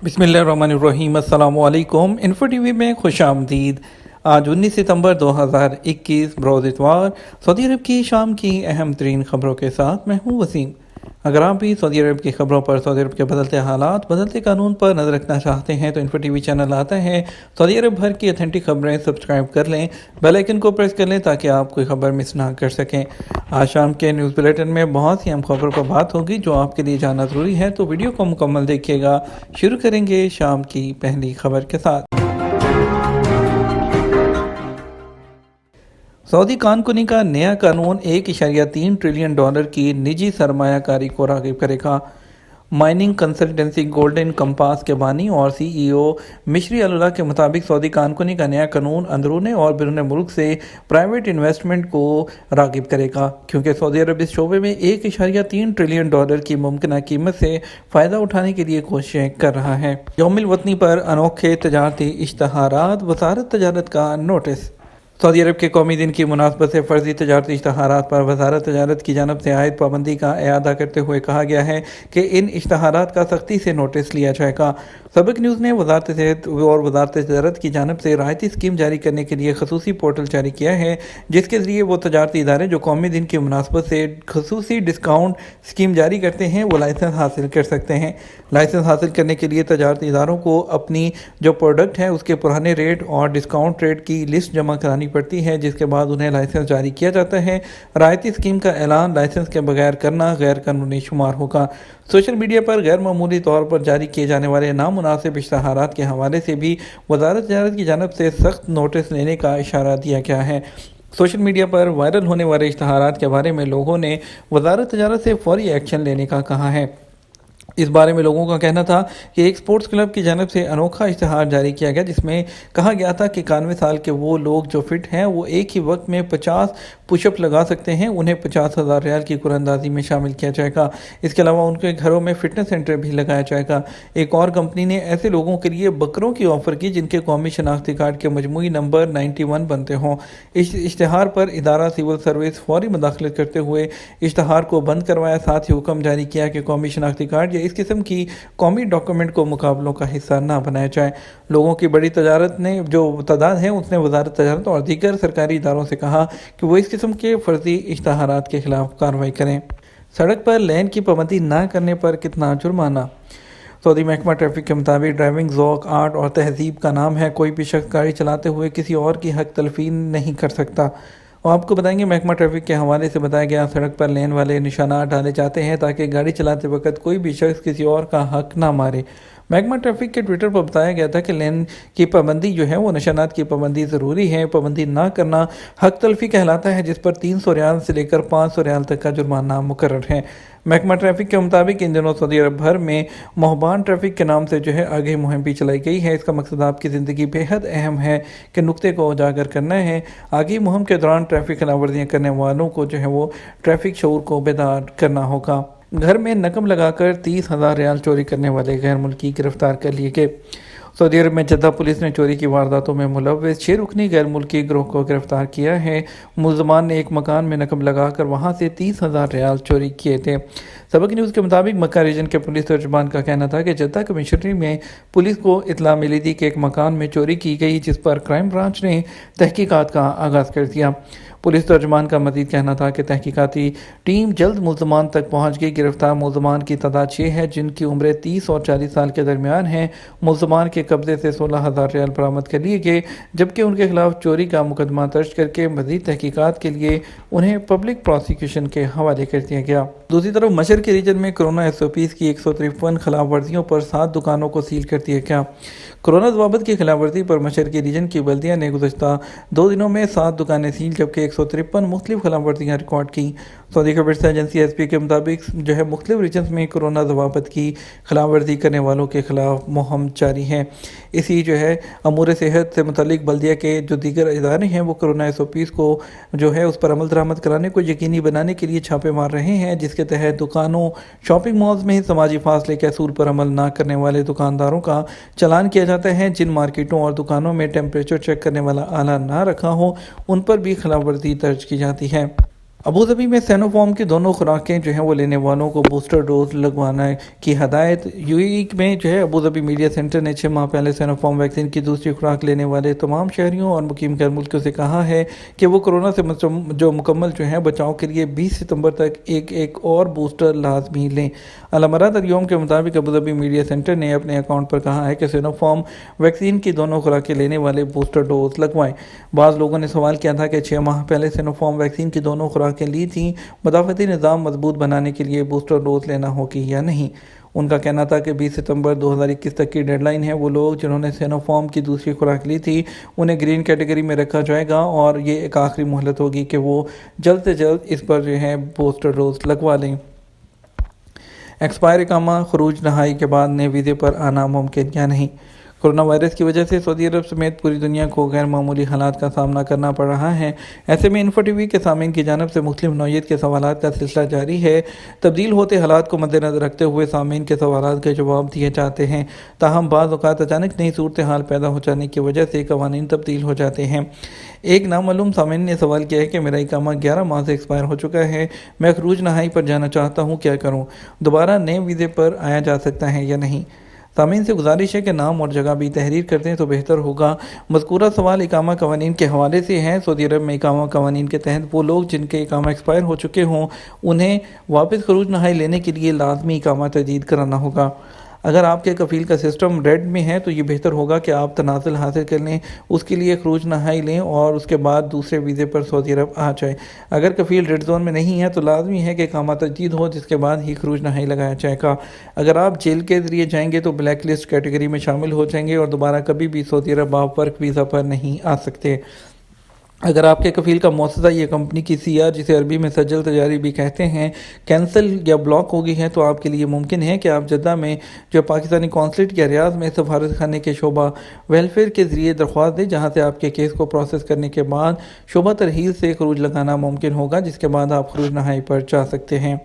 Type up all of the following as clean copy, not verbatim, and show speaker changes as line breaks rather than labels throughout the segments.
بسم اللہ الرحمن الرحیم۔ السلام علیکم۔ انفو ٹی وی میں خوش آمدید۔ آج 19 ستمبر 2021 بروز اتوار سعودی عرب کی شام کی اہم ترین خبروں کے ساتھ میں ہوں وسیم۔ اگر آپ بھی سعودی عرب کی خبروں پر، سعودی عرب کے بدلتے حالات، بدلتے قانون پر نظر رکھنا چاہتے ہیں تو انفو ٹی وی چینل آتا ہے۔ سعودی عرب بھر کی اتھینٹک خبریں سبسکرائب کر لیں، بیل آئیکن کو پریس کر لیں تاکہ آپ کوئی خبر مس نہ کر سکیں۔ آج شام کے نیوز بلیٹن میں بہت سی اہم خبروں پر بات ہوگی جو آپ کے لیے جاننا ضروری ہے، تو ویڈیو کو مکمل دیکھیے گا۔ شروع کریں گے شام کی پہلی خبر کے ساتھ۔ سعودی کان کنی کا نیا قانون $1.3 ٹریلین کی نجی سرمایہ کاری کو راغب کرے گا۔ مائننگ کنسلٹنسی گولڈن کمپاس کے بانی اور سی ای او مشری اللہ کے مطابق سعودی کان کنی کا نیا قانون اندرون اور بیرون ملک سے پرائیویٹ انویسٹمنٹ کو راغب کرے گا، کیونکہ سعودی عرب اس شعبے میں $1.3 ٹریلین کی ممکنہ قیمت سے فائدہ اٹھانے کے لیے کوششیں کر رہا ہے۔ یوم الوطنی پر انوکھے تجارتی اشتہارات، وزارت تجارت کا نوٹس۔ سعودی عرب کے قومی دن کی مناسبت سے فرضی تجارتی اشتہارات پر وزارت تجارت کی جانب سے عائد پابندی کا اعادہ کرتے ہوئے کہا گیا ہے کہ ان اشتہارات کا سختی سے نوٹس لیا جائے گا۔ سابق نیوز نے وزارت صحت اور وزارت تجارت کی جانب سے رعایتی اسکیم جاری کرنے کے لیے خصوصی پورٹل جاری کیا ہے، جس کے ذریعے وہ تجارتی ادارے جو قومی دن کی مناسبت سے خصوصی ڈسکاؤنٹ اسکیم جاری کرتے ہیں وہ لائسنس حاصل کر سکتے ہیں۔ لائسنس حاصل کرنے کے لیے تجارتی اداروں کو اپنی جو پروڈکٹ ہے اس کے پرانے ریٹ اور ڈسکاؤنٹ ریٹ کی لسٹ جمع کرانی پڑتی ہے، جس کے بعد انہیں لائسنس جاری کیا جاتا ہے۔ رعایتی اسکیم کا اعلان لائسنس کے بغیر کرنا غیر قانونی شمار ہوگا۔ سوشل میڈیا پر غیر معمولی طور پر جاری کیے جانے والے نامناسب اشتہارات کے حوالے سے بھی وزارت تجارت کی جانب سے سخت نوٹس لینے کا اشارہ دیا گیا ہے۔ سوشل میڈیا پر وائرل ہونے والے اشتہارات کے بارے میں لوگوں نے وزارت تجارت سے فوری ایکشن لینے کا کہا ہے۔ اس بارے میں لوگوں کا کہنا تھا کہ ایک سپورٹس کلب کی جانب سے انوکھا اشتہار جاری کیا گیا، جس میں کہا گیا تھا کہ 91 سال کے وہ لوگ جو فٹ ہیں وہ ایک ہی وقت میں 50 پش اپ لگا سکتے ہیں، انہیں $50,000 کی قرعہ اندازی میں شامل کیا جائے گا۔ اس کے علاوہ ان کے گھروں میں فٹنس سینٹر بھی لگایا جائے گا۔ ایک اور کمپنی نے ایسے لوگوں کے لیے بکروں کی آفر کی جن کے قومی شناختی کارڈ کے مجموعی نمبر 91 بنتے ہوں۔ اس اشتہار پر ادارہ سول سروس فوری مداخلت کرتے ہوئے اشتہار کو بند کروایا، ساتھ ہی حکم جاری کیا کہ قومی شناختی کارڈ یا اس قسم کی قومی ڈاکومنٹ کو مقابلوں کا حصہ نہ بنایا جائے۔ لوگوں کی بڑی تعداد ہے اس نے وزارت تجارت اور دیگر سرکاری اداروں سے کہا کہ وہ اس قسم کے فرضی اشتہارات کے خلاف کارروائی کریں۔ سڑک پر لین کی پابندی نہ کرنے پر کتنا جرمانہ؟ سعودی محکمہ ٹریفک کے مطابق ڈرائیونگ ذوق، آرٹ اور تہذیب کا نام ہے۔ کوئی بھی شخص گاڑی چلاتے ہوئے کسی اور کی حق تلفی نہیں کر سکتا۔ اور آپ کو بتائیں گے محکمہ ٹریفک کے حوالے سے بتایا گیا، سڑک پر لین والے نشانات ڈالے جاتے ہیں تاکہ گاڑی چلاتے وقت کوئی بھی شخص کسی اور کا حق نہ مارے۔ محکمہ ٹریفک کے ٹویٹر پر بتایا گیا تھا کہ لین کی پابندی جو ہے وہ نشانات کی پابندی ضروری ہے، پابندی نہ کرنا حق تلفی کہلاتا ہے، جس پر $300 سے لے کر $500 تک کا جرمانہ مقرر ہے۔ محکمہ ٹریفک کے مطابق ان دنوں سعودی عرب بھر میں مہربان ٹریفک کے نام سے جو ہے آگے مہم بھی چلائی گئی ہے۔ اس کا مقصد آپ کی زندگی بے حد اہم ہے کہ نقطے کو اجاگر کرنا ہے۔ آگے مہم کے دوران ٹریفک خلاف ورزیاں کرنے والوں کو جو ہے وہ ٹریفک شعور کو بیدار کرنا ہوگا۔ گھر میں نقب لگا کر $30,000 چوری کرنے والے غیر ملکی گرفتار کر لیے گئے۔ سعودی عرب میں جدہ پولیس نے چوری کی وارداتوں میں ملوث 6 رکنی غیر ملکی گروہ کو گرفتار کیا ہے۔ ملزمان نے ایک مکان میں نقب لگا کر وہاں سے $30,000 چوری کیے تھے۔ سابق نیوز کے مطابق مکہ ریجن کے پولیس ترجمان کا کہنا تھا کہ جدہ کمشنری میں پولیس کو اطلاع ملی تھی کہ ایک مکان میں چوری کی گئی، جس پر کرائم برانچ نے تحقیقات کا آغاز کر دیا۔ پولیس ترجمان کا مزید کہنا تھا کہ تحقیقاتی ٹیم جلد ملزمان تک پہنچ گئی۔ گرفتار ملزمان کی تعداد 6 ہے، جن کی عمریں 30 اور 40 سال کے درمیان ہیں۔ ملزمان کے قبضے سے $16,000 برآمد کر لیے گئے، جبکہ ان کے خلاف چوری کا مقدمہ درج کر کے مزید تحقیقات کے لیے انہیں پبلک پروسیکیوشن کے حوالے کر دیا گیا۔ دوسری طرف مشرق کے ریجن میں کورونا SOPs کی 153 خلاف ورزیوں پر 7 دکانوں کو سیل کر دیا گیا۔ کورونا ضوابط کی خلاف ورزی پر مشرقی ریجن کی بلدیہ نے گزشتہ 2 دنوں میں 7 دکانیں سیل جبکہ 153 مختلف خلاف ورزیاں ریکارڈ کی۔ سعودی خبررساں ایجنسی SP کے مطابق جو ہے مختلف ریجنز میں کورونا ضوابط کی خلاف ورزی کرنے والوں کے خلاف مہم جاری ہے۔ اسی جو ہے امور صحت سے متعلق بلدیہ کے جو دیگر ادارے ہیں وہ کورونا SOPs کو جو ہے اس پر عمل درآمد کرانے کو یقینی بنانے کے لیے چھاپے مار رہے ہیں، جس کے تحت دکانوں، شاپنگ مالز میں سماجی فاصلے کے اصول پر عمل نہ کرنے والے دکانداروں کا چلان کیا جاتا ہے۔ جن مارکیٹوں اور دکانوں میں ٹیمپریچر چیک کرنے والا آلہ نہ رکھا ہو ان پر بھی خلاف ورزی درج کی جاتی ہے۔ ابوظہبی میں سینوفارم کی دونوں خوراکیں جو ہیں وہ لینے والوں کو بوسٹر ڈوز لگوانے کی ہدایت۔ یو اے ای میں جو ہے ابوظہبی میڈیا سینٹر نے 6 ماہ پہلے سینوفارم ویکسین کی دوسری خوراک لینے والے تمام شہریوں اور مقیم غیر ملکیوں سے کہا ہے کہ وہ کورونا سے مکمل جو ہے بچاؤ کے لیے 20 ستمبر تک ایک اور بوسٹر لازمی لیں۔ الامارات الیوم کے مطابق ابوظہبی میڈیا سینٹر نے اپنے اکاؤنٹ پر کہا ہے کہ سینوفارم ویکسین کی دونوں خوراکیں لینے والے بوسٹر ڈوز لگوائیں۔ بعض لوگوں نے سوال کیا تھا کہ 6 ماہ پہلے سینوفارم ویکسین کی دونوں خوراکیں لی تھیں، مدافعتی نظام مضبوط بنانے کے لیے بوسٹر ڈوز لینا ہوگی یا نہیں۔ ان کا کہنا تھا کہ 20 ستمبر 2021 تک کی ڈیڈ لائن ہے۔ وہ لوگ جنہوں نے سینوفارم کی دوسری خوراک لی تھی انہیں گرین کیٹیگری میں رکھا جائے گا اور یہ ایک آخری مہلت ہوگی کہ وہ جلد سے جلد اس پر جو ہے بوسٹر ڈوز لگوا لیں۔ ایکسپائر اقامہ خروج نہائی کے بعد نئے ویزے پر آنا ممکن یا نہیں؟ کورونا وائرس کی وجہ سے سعودی عرب سمیت پوری دنیا کو غیر معمولی حالات کا سامنا کرنا پڑ رہا ہے۔ ایسے میں انفو ٹی وی کے سامعین کی جانب سے مختلف نوعیت کے سوالات کا سلسلہ جاری ہے۔ تبدیل ہوتے حالات کو مد نظر رکھتے ہوئے سامعین کے سوالات کے جواب دیے جاتے ہیں، تاہم بعض اوقات اچانک نئی صورتحال پیدا ہو جانے کی وجہ سے قوانین تبدیل ہو جاتے ہیں۔ ایک نامعلوم سامعین نے سوال کیا ہے کہ میرا اقامہ 11 ماہ سے ایکسپائر ہو چکا ہے، میں خروج نہائی پر جانا چاہتا ہوں، کیا کروں؟ دوبارہ نئے ویزے پر آیا جا سکتا ہے یا نہیں؟ سامعین سے گزارش ہے کہ نام اور جگہ بھی تحریر کر دیں تو بہتر ہوگا۔ مذکورہ سوال اقامہ قوانین کے حوالے سے ہے۔ سعودی عرب میں اقامہ قوانین کے تحت وہ لوگ جن کے اقامہ ایکسپائر ہو چکے ہوں انہیں واپس خروج نہائی لینے کے لیے لازمی اقامہ تجدید کرانا ہوگا۔ اگر آپ کے کفیل کا سسٹم ریڈ میں ہے تو یہ بہتر ہوگا کہ آپ تنازل حاصل کر لیں، اس کے لیے خروج نہائی لیں اور اس کے بعد دوسرے ویزے پر سعودی عرب آ جائیں۔ اگر کفیل ریڈ زون میں نہیں ہے تو لازمی ہے کہ اقامہ تجدید ہو، جس کے بعد ہی خروج نہائی لگایا جائے گا۔ اگر آپ جیل کے ذریعے جائیں گے تو بلیک لسٹ کیٹیگری میں شامل ہو جائیں گے اور دوبارہ کبھی بھی سعودی عرب آپ ورک ویزا پر نہیں آ سکتے۔ اگر آپ کے کفیل کا مؤسسہ یا کمپنی کی CR، جسے عربی میں سجل تجاری بھی کہتے ہیں، کینسل یا بلاک ہو گئی ہے تو آپ کے لیے ممکن ہے کہ آپ جدہ میں جو پاکستانی قونصلیٹ یا ریاض میں سفارت خانے کے شعبہ ویلفیئر کے ذریعے درخواست دیں، جہاں سے آپ کے کیس کو پروسیس کرنے کے بعد شعبہ ترحیل سے خروج لگانا ممکن ہوگا، جس کے بعد آپ خروج نہائی پر جا سکتے ہیں۔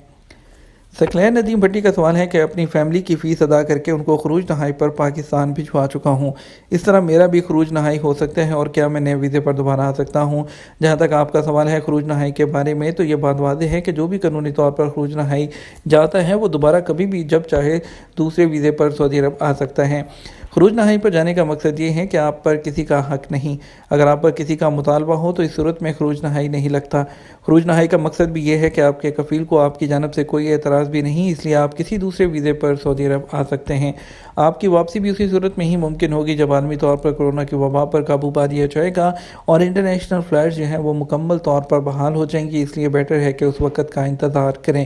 سکلیر ندیم بھٹی کا سوال ہے کہ اپنی فیملی کی فیس ادا کر کے ان کو خروج نہائی پر پاکستان بھجوا چکا ہوں، اس طرح میرا بھی خروج نہائی ہو سکتا ہے اور کیا میں نئے ویزے پر دوبارہ آ سکتا ہوں؟ جہاں تک آپ کا سوال ہے خروج نہائی کے بارے میں، تو یہ بات واضح ہے کہ جو بھی قانونی طور پر خروج نہائی جاتا ہے وہ دوبارہ کبھی بھی جب چاہے دوسرے ویزے پر سعودی عرب آ سکتا ہے۔ خروج نہائی پر جانے کا مقصد یہ ہے کہ آپ پر کسی کا حق نہیں۔ اگر آپ پر کسی کا مطالبہ ہو تو اس صورت میں خروج نہائی نہیں لگتا۔ خروج نہائی کا مقصد بھی یہ ہے کہ آپ کے کفیل کو آپ کی جانب سے کوئی اعتراض بھی نہیں، اس لیے آپ کسی دوسرے ویزے پر سعودی عرب آ سکتے ہیں۔ آپ کی واپسی بھی اسی صورت میں ہی ممکن ہوگی جب عالمی طور پر کورونا کی وبا پر قابو پا لیا جائے گا اور انٹرنیشنل فلائٹس جو ہیں وہ مکمل طور پر بحال ہو جائیں گی، اس لیے بیٹر ہے کہ اس وقت کا انتظار کریں۔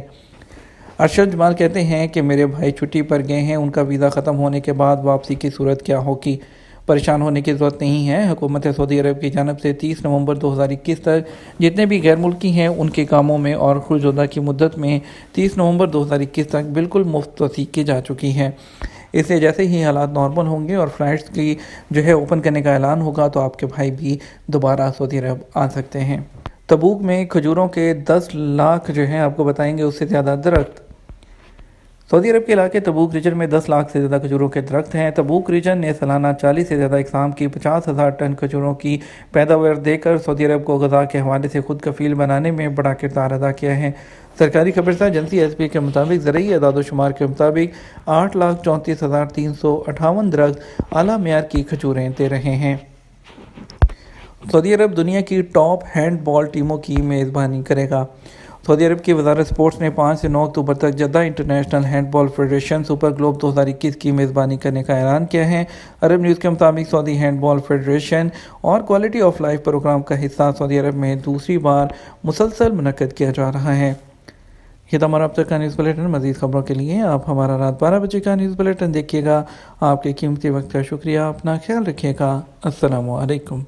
ارشد جمال کہتے ہیں کہ میرے بھائی چھٹی پر گئے ہیں، ان کا ویزا ختم ہونے کے بعد واپسی کی صورت کیا ہوگی؟ پریشان ہونے کی ضرورت نہیں ہے۔ حکومت سعودی عرب کی جانب سے 30 نومبر 2021 تک جتنے بھی غیر ملکی ہیں ان کے کاموں میں اور خروج زدہ کی مدت میں 30 نومبر 2021 تک بالکل مفت توسیع کی جا چکی ہے۔ اس سے جیسے ہی حالات نارمل ہوں گے اور فلائٹس کی جو ہے اوپن کرنے کا اعلان ہوگا تو آپ کے بھائی بھی دوبارہ سعودی عرب آ سکتے ہیں۔ تبوک میں کھجوروں کے 10 لاکھ جو ہیں آپ کو بتائیں گے اس سے زیادہ درخت۔ سعودی عرب کے علاقے تبوک ریجن میں 10 لاکھ سے زیادہ کھجوروں کے درخت ہیں۔ تبوک ریجن نے سالانہ 40 سے زیادہ اقسام کی 50,000 ٹن کھجوروں کی پیداوار دے کر سعودی عرب کو غذا کے حوالے سے خود کفیل بنانے میں بڑا کردار ادا کیا ہے۔ سرکاری خبرسا ایجنسی SB کے مطابق زرعی اعداد و شمار کے مطابق 8,34,358 درخت اعلیٰ معیار کی کھجوریں دے رہے ہیں۔ سعودی عرب دنیا کی ٹاپ ہینڈ بال ٹیموں کی میزبانی کرے گا۔ سعودی عرب کی وزارت اسپورٹس نے 5 سے 9 اکتوبر تک جدہ انٹرنیشنل ہینڈ بال فیڈریشن سپر گلوب 2021 کی میزبانی کرنے کا اعلان کیا ہے۔ عرب نیوز کے مطابق سعودی ہینڈ بال فیڈریشن اور کوالٹی آف لائف پروگرام کا حصہ سعودی عرب میں دوسری بار مسلسل منعقد کیا جا رہا ہے۔ یہ تھا ہمارا اب تک کا نیوز بلیٹن۔ مزید خبروں کے لیے آپ ہمارا رات 12 بجے کا نیوز بلیٹن دیکھیے گا۔ آپ کے قیمتی وقت کا شکریہ۔ اپنا خیال رکھیے گا۔ السلام علیکم۔